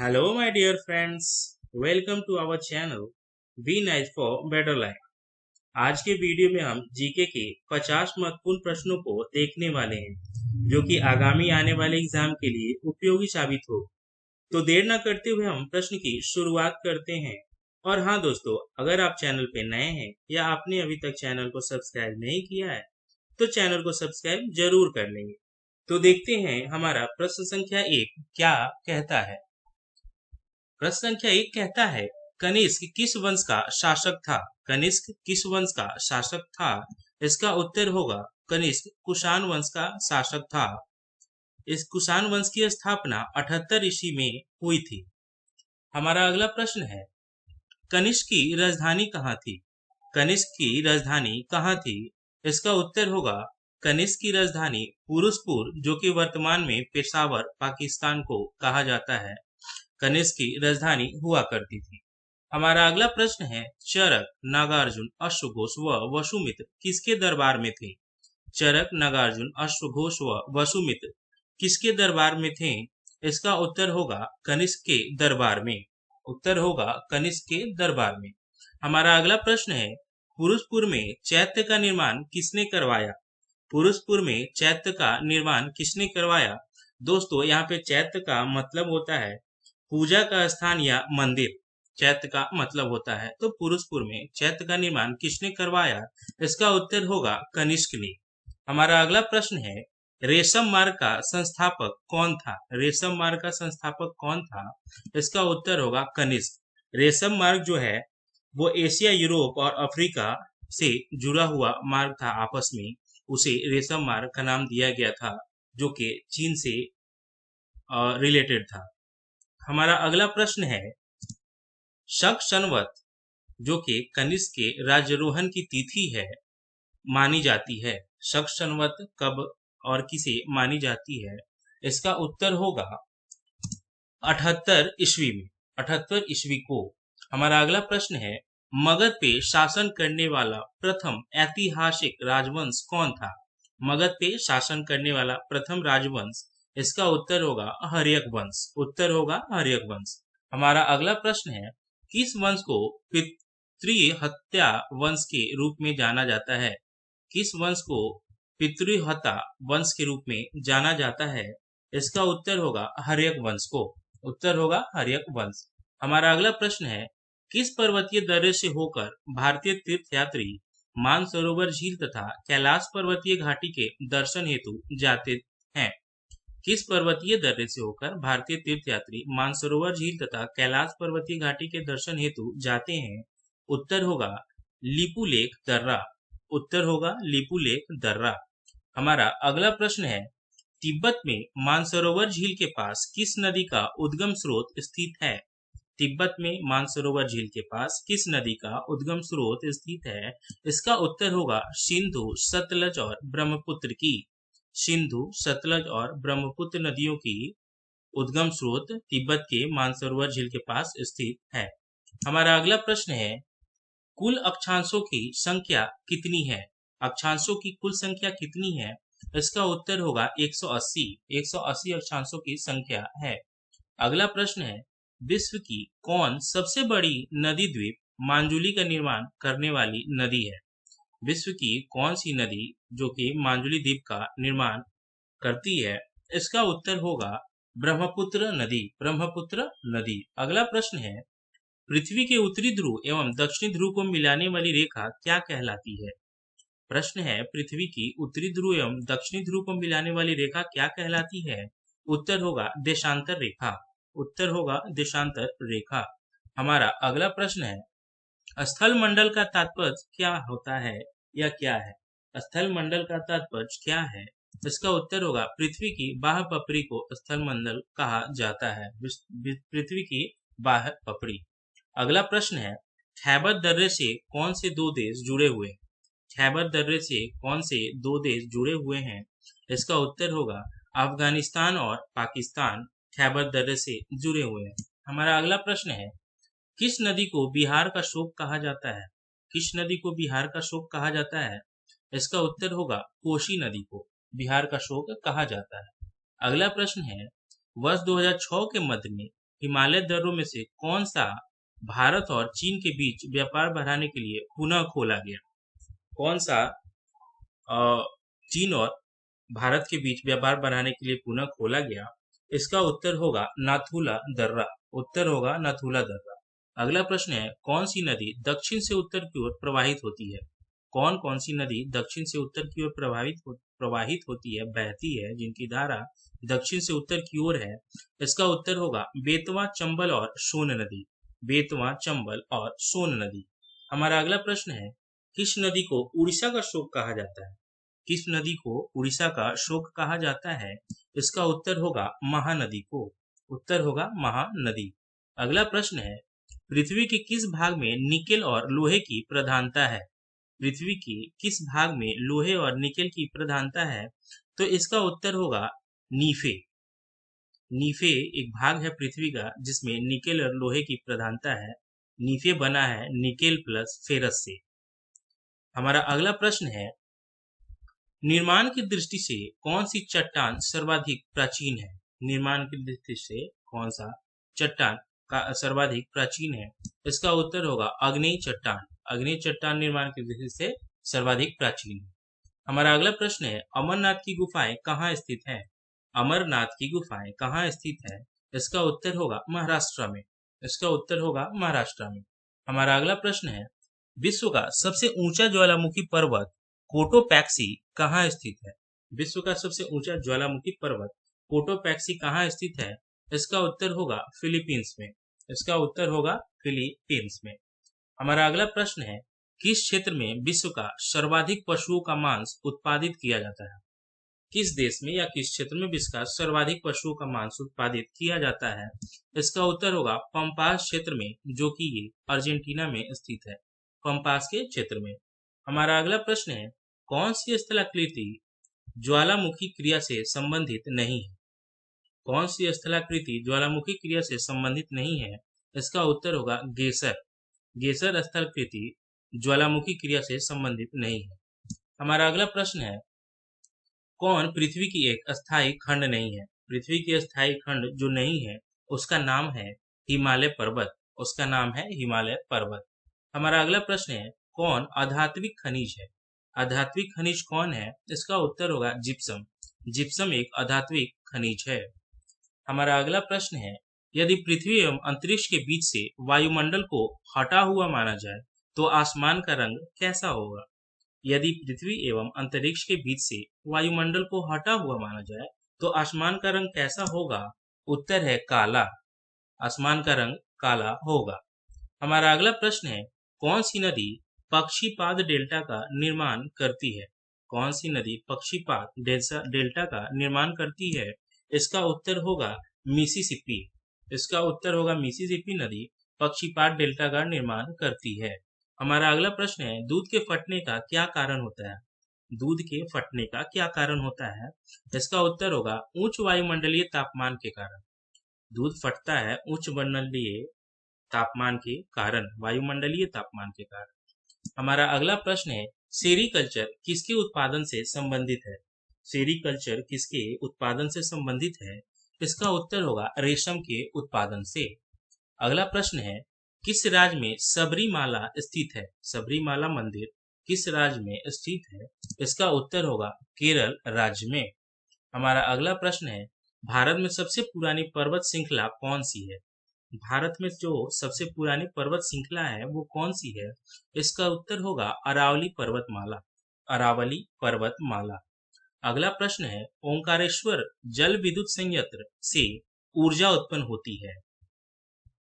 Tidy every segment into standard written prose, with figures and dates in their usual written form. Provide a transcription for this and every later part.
Hello, my dear friends. Welcome to our channel. Be nice for better life. आज के video में हम GK के 50 महत्वपूर्ण प्रश्नों को देखने वाले हैं, जो कि आगामी आने वाले एग्जाम के लिए उपयोगी साबित हो। तो देर न करते हुए हम प्रश्न की शुरुआत करते हैं। और हाँ दोस्तों, अगर आप चैनल पे नए हैं या आपने अभी तक चैनल को सब्सक्राइब नहीं किया है, तो चैनल को सब्सक्राइब जरूर कर लेंगे। तो देखते हैं हमारा प्रश्न संख्या 1 क्या कहता है। प्रश्न संख्या 1 कहता है, कनिष्क किस वंश का शासक था। कनिष्क किस वंश का शासक था। इसका उत्तर होगा कनिष्क कुषाण वंश का शासक था। इस कुषाण वंश की स्थापना 78 ईस्वी में हुई थी। हमारा अगला प्रश्न है, कनिष्क की राजधानी कहाँ थी। कनिष्क की राजधानी कहाँ थी। इसका उत्तर होगा कनिष्क की राजधानी पुरुषपुर, जो कि वर्तमान में पेशावर पाकिस्तान को कहा जाता है, कनिष्क की राजधानी हुआ करती थी। हमारा अगला प्रश्न है, चरक, नागार्जुन, अश्वघोष व वसुमित्र किसके दरबार में थे। चरक, नागार्जुन, अश्वघोष व वसुमित्र किसके दरबार में थे। इसका उत्तर होगा कनिष्क के दरबार में। उत्तर होगा कनिष्क के दरबार में। हमारा अगला प्रश्न है, पुरुषपुर में चैत्य का निर्माण किसने करवाया। पुरुषपुर में चैत्य का निर्माण किसने करवाया। दोस्तों, यहाँ पे चैत्य का मतलब होता है पूजा का स्थान या मंदिर। चैत्य का मतलब होता है, तो पुरुषपुर में चैत्य का निर्माण किसने करवाया। इसका उत्तर होगा कनिष्क ने। हमारा अगला प्रश्न है, रेशम मार्ग का संस्थापक कौन था। रेशम मार्ग का संस्थापक कौन था। इसका उत्तर होगा कनिष्क। रेशम मार्ग जो है वो एशिया, यूरोप और अफ्रीका से जुड़ा हुआ मार्ग था आपस में। उसे रेशम मार्ग का नाम दिया गया था, जो कि चीन से रिलेटेड था। हमारा अगला प्रश्न है, शक संवत जो कि कनिष्क के राज्यारोहण की तिथि है मानी जाती है। शक संवत कब और किसे मानी जाती है। इसका उत्तर होगा 78 ईस्वी में। 78 ईस्वी को। हमारा अगला प्रश्न है, मगध पे शासन करने वाला प्रथम ऐतिहासिक राजवंश कौन था। मगध पे शासन करने वाला प्रथम राजवंश। इसका उत्तर होगा हर्यक वंश। उत्तर होगा हर्यक वंश। हमारा अगला प्रश्न है, किस वंश को पितृहत्या वंश के रूप में जाना जाता है। किस वंश को पितृहत्या वंश के रूप में जाना जाता है। इसका उत्तर होगा हर्यक वंश को। उत्तर होगा हर्यक वंश। हमारा अगला प्रश्न है, किस पर्वतीय दर्रे से होकर भारतीय तीर्थयात्री मानसरोवर झील तथा कैलाश पर्वतीय घाटी के दर्शन हेतु जाते हैं। किस पर्वतीय दर्रे से होकर भारतीय तीर्थयात्री मानसरोवर झील तथा कैलाश पर्वतीय घाटी के दर्शन हेतु जाते हैं। उत्तर होगा लिपुलेख दर्रा। उत्तर होगा लिपुलेख दर्रा। हमारा अगला प्रश्न है, तिब्बत में मानसरोवर झील के पास किस नदी का उद्गम स्रोत स्थित है। तिब्बत में मानसरोवर झील के पास किस नदी का उद्गम स्रोत स्थित है। इसका उत्तर होगा सिंधु, सतलज और ब्रह्मपुत्र की। सिंधु, सतलज और ब्रह्मपुत्र नदियों की उद्गम स्रोत तिब्बत के मानसरोवर झील के पास स्थित है। हमारा अगला प्रश्न है, कुल अक्षांशों की संख्या कितनी है। अक्षांशों की कुल संख्या कितनी है। इसका उत्तर होगा 180। 180 अक्षांशों की संख्या है। अगला प्रश्न है, विश्व की कौन सबसे बड़ी नदी द्वीप मांजुली का निर्माण करने वाली नदी है। विश्व की कौन सी नदी जो कि मांजुली द्वीप का निर्माण करती है। इसका उत्तर होगा ब्रह्मपुत्र नदी। ब्रह्मपुत्र नदी। अगला प्रश्न है, पृथ्वी के उत्तरी ध्रुव एवं दक्षिणी ध्रुव को मिलाने वाली रेखा क्या कहलाती है। प्रश्न है, पृथ्वी की उत्तरी ध्रुव एवं दक्षिणी ध्रुव को मिलाने वाली रेखा क्या कहलाती है। उत्तर होगा देशांतर रेखा। उत्तर होगा देशांतर रेखा। हमारा अगला प्रश्न है, स्थल मंडल का तात्पर्य क्या होता है या क्या है। स्थल मंडल का तात्पर्य क्या है। इसका उत्तर होगा पृथ्वी की बाह्य पपड़ी को स्थल मंडल कहा जाता है। पृथ्वी की बाह्य पपड़ी। अगला प्रश्न है, खैबर दर्रे से कौन से दो देश जुड़े हुए हैं। खैबर दर्रे से कौन से दो देश जुड़े हुए हैं। इसका उत्तर होगा अफगानिस्तान और पाकिस्तान खैबर दर्रे से जुड़े हुए हैं। हमारा अगला प्रश्न है, किस नदी को बिहार का शोक कहा जाता है। किस नदी को बिहार का शोक कहा जाता है। इसका उत्तर होगा कोसी नदी को बिहार का शोक कहा जाता है। अगला प्रश्न है, वर्ष 2006 के मध्य में हिमालय दर्रों में से कौन सा भारत और चीन के बीच व्यापार बढ़ाने के लिए पुनः खोला गया? कौन सा अ, चीन और भारत के बीच व्यापार बढ़ाने के लिए पुनः खोला गया? इसका उत्तर होगा नाथुला दर्रा। उत्तर होगा नाथुला दर्रा। अगला प्रश्न है, कौन सी नदी दक्षिण से उत्तर की ओर प्रवाहित होती है? कौन कौन सी नदी दक्षिण से उत्तर की ओर प्रवाहित होती है, बहती है, जिनकी धारा दक्षिण से उत्तर की ओर है? इसका उत्तर होगा बेतवा, चंबल और सोन नदी। बेतवा, चंबल और सोन नदी। हमारा अगला प्रश्न है, किस नदी को उड़ीसा का शोक कहा जाता है? किस नदी को उड़ीसा का शोक कहा जाता है? इसका उत्तर होगा महानदी को। उत्तर होगा महानदी। अगला प्रश्न है, पृथ्वी के किस भाग में निकेल और लोहे की प्रधानता है? पृथ्वी के किस भाग में लोहे और निकेल की प्रधानता है? तो इसका उत्तर होगा नीफे। नीफे एक भाग है पृथ्वी का जिसमें निकेल और लोहे की प्रधानता है। नीफे बना है निकेल प्लस फेरस से। हमारा अगला प्रश्न है, निर्माण की दृष्टि से कौन सी चट्टान सर्वाधिक प्राचीन है? निर्माण की दृष्टि से कौन सा चट्टान का सर्वाधिक प्राचीन है? इसका उत्तर होगा आग्नेय चट्टान। आग्नेय चट्टान निर्माण की दृष्टि से सर्वाधिक प्राचीन है। हमारा अगला प्रश्न है, अमरनाथ की गुफाएं कहाँ स्थित है? अमरनाथ की गुफाएं कहाँ स्थित है? इसका उत्तर होगा महाराष्ट्र में। इसका उत्तर होगा महाराष्ट्र में। हमारा अगला प्रश्न है, विश्व का सबसे ऊंचा ज्वालामुखी पर्वत कोटोपैक्सी कहाँ स्थित है? विश्व का सबसे ऊंचा ज्वालामुखी पर्वत कोटोपैक्सी कहाँ स्थित है? इसका उत्तर होगा फिलीपींस में। इसका उत्तर होगा फिलीपींस में। हमारा अगला प्रश्न है, किस क्षेत्र में विश्व का सर्वाधिक पशुओं का मांस उत्पादित किया जाता है? किस देश में या किस क्षेत्र में विश्व का सर्वाधिक पशुओं का मांस उत्पादित किया जाता है? इसका उत्तर होगा पंपास क्षेत्र में, जो कि ये अर्जेंटीना में स्थित है। पंपास के क्षेत्र में। हमारा अगला प्रश्न है, कौन सी स्थलाकृति ज्वालामुखी क्रिया से संबंधित नहीं है? कौन सी स्थलाकृति ज्वालामुखी क्रिया से संबंधित नहीं है? इसका उत्तर होगा गेसर। गेसर स्थलाकृति ज्वालामुखी क्रिया से संबंधित नहीं है। हमारा अगला प्रश्न है, कौन पृथ्वी की एक अस्थायी खंड नहीं है? पृथ्वी की अस्थायी खंड जो नहीं है उसका नाम है हिमालय पर्वत। उसका नाम है हिमालय पर्वत। हमारा अगला प्रश्न है, कौन आधात्विक खनिज है? आधात्विक खनिज कौन है? इसका उत्तर होगा जिप्सम। जिप्सम एक आधात्विक खनिज है। हमारा अगला प्रश्न है, यदि पृथ्वी एवं अंतरिक्ष के बीच से वायुमंडल को हटा हुआ माना जाए तो आसमान का रंग कैसा होगा? यदि पृथ्वी एवं अंतरिक्ष के बीच से वायुमंडल को हटा हुआ माना जाए तो आसमान का रंग कैसा होगा? उत्तर है काला। आसमान का रंग काला होगा। हमारा अगला प्रश्न है, कौन सी नदी पक्षीपाद डेल्टा का निर्माण करती है? कौन सी नदी पक्षीपाद डेल्टा का निर्माण करती है? इसका उत्तर होगा मिसिसिपी। इसका उत्तर होगा मिसिसिपी नदी पक्षीपाद डेल्टा का निर्माण करती है। हमारा अगला प्रश्न है, दूध के फटने का क्या कारण होता है? दूध के फटने का क्या कारण होता है? इसका उत्तर होगा उच्च वायुमंडलीय तापमान के कारण। दूध फटता है उच्च मंडलीय तापमान के कारण, वायुमंडलीय तापमान के कारण। हमारा अगला प्रश्न है, सेरीकल्चर किसके उत्पादन से संबंधित है? सेरीकल्चर किसके उत्पादन से संबंधित है? इसका उत्तर होगा रेशम के उत्पादन से। अगला प्रश्न है, किस राज्य में सबरीमाला स्थित है? सबरीमाला मंदिर किस राज्य में स्थित है? इसका उत्तर होगा केरल राज्य में। हमारा अगला प्रश्न है, भारत में सबसे पुरानी पर्वत श्रृंखला कौन सी है? भारत में जो सबसे पुरानी पर्वत श्रृंखला है वो कौन सी है? इसका उत्तर होगा अरावली पर्वतमाला। अरावली पर्वतमाला। अगला प्रश्न है, ओंकारेश्वर जल विद्युत संयंत्र से ऊर्जा उत्पन्न होती है।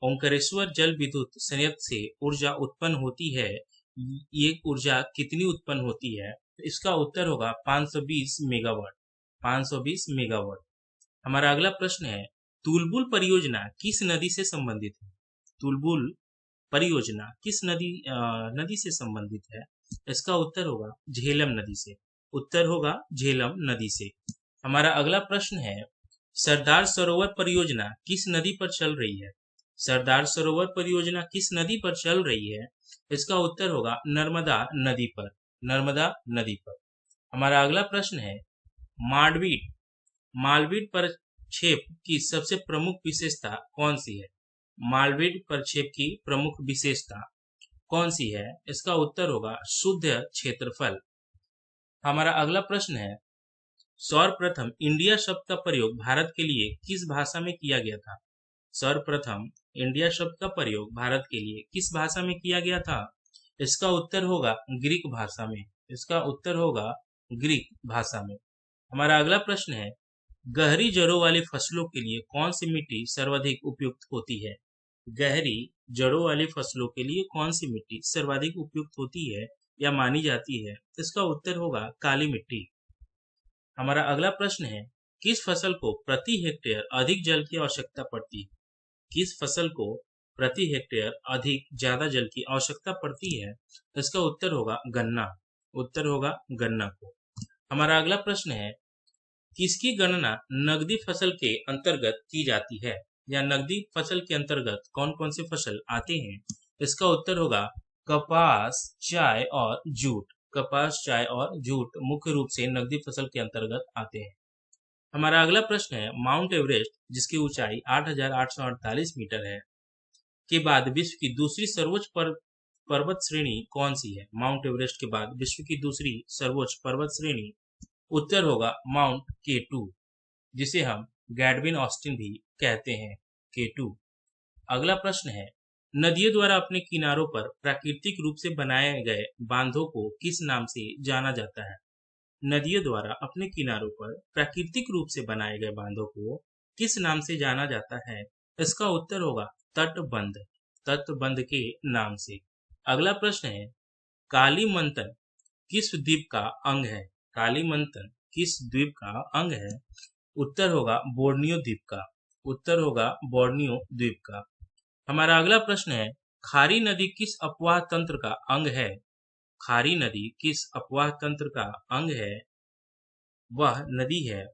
ओंकारेश्वर जल विद्युत संयंत्र से ऊर्जा उत्पन्न होती है, ये ऊर्जा कितनी उत्पन्न होती है? इसका उत्तर होगा 520 मेगावाट। 520 मेगावाट। हमारा अगला प्रश्न है, तुलबुल परियोजना किस नदी से संबंधित है? तुलबुल परियोजना किस नदी से संबंधित है? इसका उत्तर होगा झेलम नदी से। उत्तर होगा झेलम नदी से। हमारा अगला प्रश्न है, सरदार सरोवर परियोजना किस नदी पर चल रही है? सरदार सरोवर परियोजना किस नदी पर चल रही है? इसका उत्तर होगा नर्मदा नदी पर। नर्मदा नदी पर। हमारा अगला प्रश्न है, मालवीय प्रक्षेप की सबसे प्रमुख विशेषता कौन सी है? मालवीय प्रक्षेप की प्रमुख विशेषता कौन सी है? इसका उत्तर होगा शुद्ध क्षेत्रफल। हमारा अगला प्रश्न है, सर्वप्रथम इंडिया शब्द का प्रयोग भारत के लिए किस भाषा में किया गया था? सर्वप्रथम इंडिया शब्द का प्रयोग भारत के लिए किस भाषा में किया गया था? इसका उत्तर होगा ग्रीक भाषा में। इसका उत्तर होगा ग्रीक भाषा में। हमारा अगला प्रश्न है, गहरी जड़ों वाली फसलों के लिए कौन सी मिट्टी सर्वाधिक उपयुक्त होती है? गहरी जड़ों वाली फसलों के लिए कौन सी मिट्टी सर्वाधिक उपयुक्त होती है या मानी जाती है? इसका उत्तर होगा काली मिट्टी। हमारा अगला प्रश्न है, किस फसल को प्रति हेक्टेयर अधिक जल की आवश्यकता पड़ती है? किस फसल को प्रति हेक्टेयर अधिक ज्यादा जल की आवश्यकता पड़ती है? इसका उत्तर होगा गन्ना। उत्तर होगा गन्ना को। हमारा अगला प्रश्न है, किसकी गणना नकदी फसल के अंतर्गत की जाती है या नकदी फसल के अंतर्गत कौन कौन से फसल आते हैं? इसका उत्तर होगा कपास, चाय और जूट। कपास, चाय और जूट मुख्य रूप से नकदी फसल के अंतर्गत आते हैं। हमारा अगला प्रश्न है, माउंट एवरेस्ट जिसकी ऊंचाई 8,848 मीटर है के बाद विश्व की दूसरी सर्वोच्च पर्वत श्रेणी कौन सी है? माउंट एवरेस्ट के बाद विश्व की दूसरी सर्वोच्च पर्वत श्रेणी उत्तर होगा माउंट K2, जिसे हम गैडविन ऑस्टिन भी कहते हैं, K2। अगला प्रश्न है, नदियों द्वारा अपने किनारों पर प्राकृतिक रूप से बनाए गए बांधों को किस नाम से जाना जाता है? नदियों द्वारा अपने किनारों पर प्राकृतिक रूप से बनाए गए बांधों को किस नाम से जाना जाता है? इसका उत्तर होगा तटबंध। तटबंध के नाम से। अगला प्रश्न है, कालीमंथन किस द्वीप का अंग है? कालीमंथन किस द्वीप का अंग है? उत्तर होगा बोर्नियो द्वीप का। उत्तर होगा बोर्नियो द्वीप का। हमारा अगला प्रश्न है, खारी नदी किस अपवाह तंत्र का अंग है? खारी नदी किस अपवाह तंत्र का अंग है? वह नदी है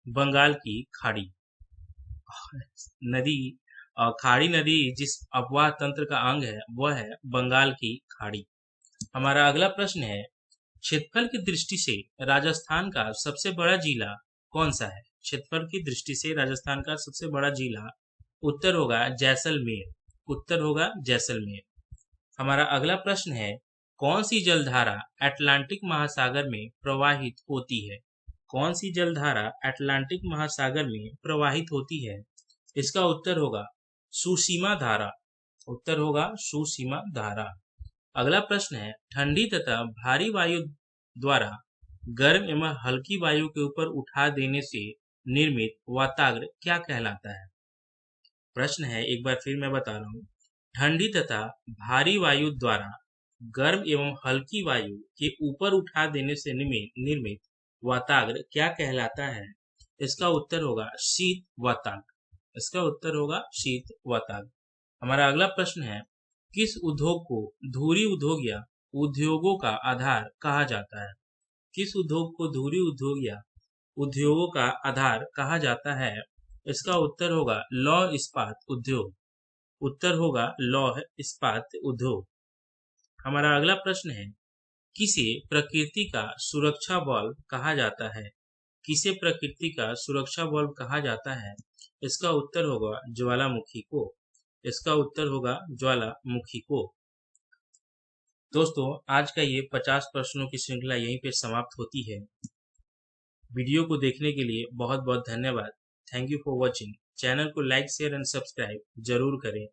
बंगाल की खाड़ी। नदी खाड़ी नदी जिस अपवाह तंत्र का अंग है वह है बंगाल की खाड़ी। हमारा अगला प्रश्न है, क्षेत्रफल की दृष्टि से राजस्थान का सबसे बड़ा जिला कौन सा है? क्षेत्रफल की दृष्टि से राजस्थान का सबसे बड़ा जिला उत्तर होगा जैसलमेर। उत्तर होगा जैसलमेर। हमारा अगला प्रश्न है, कौन सी जलधारा अटलांटिक महासागर में प्रवाहित होती है? कौन सी जलधारा अटलांटिक महासागर में प्रवाहित होती है? इसका उत्तर होगा सुसीमा धारा। उत्तर होगा सुसीमा धारा। अगला प्रश्न है, ठंडी तथा भारी वायु द्वारा गर्म एवं हल्की वायु के ऊपर उठा देने से निर्मित वाताग्र क्या कहलाता है? प्रश्न है, एक बार फिर मैं बता रहा हूँ, ठंडी तथा भारी वायु द्वारा गर्म एवं हल्की वायु के ऊपर उठा देने से निर्मित वाताग्र क्या कहलाता है? इसका उत्तर होगा शीत वाताग्र। इसका उत्तर होगा शीत वाताग्र। हमारा अगला प्रश्न है, किस उद्योग को धुरी उद्योग या उद्योगों का आधार कहा जाता है? किस उद्योग को धुरी उद्योग या उद्योगों का आधार कहा जाता है? इसका उत्तर होगा लौह इस्पात उद्योग। उत्तर होगा लौह इस्पात उद्योग। हमारा अगला प्रश्न है, किसे प्रकृति का सुरक्षा बल्ब कहा जाता है? किसे प्रकृति का सुरक्षा बल्ब कहा जाता है? इसका उत्तर होगा ज्वालामुखी को। इसका उत्तर होगा ज्वालामुखी को। दोस्तों, आज का ये 50 प्रश्नों की श्रृंखला यहीं पे समाप्त होती है। वीडियो को देखने के लिए बहुत बहुत धन्यवाद। Thank you for watching. Channel को लाइक, शेयर एंड सब्सक्राइब जरूर करें।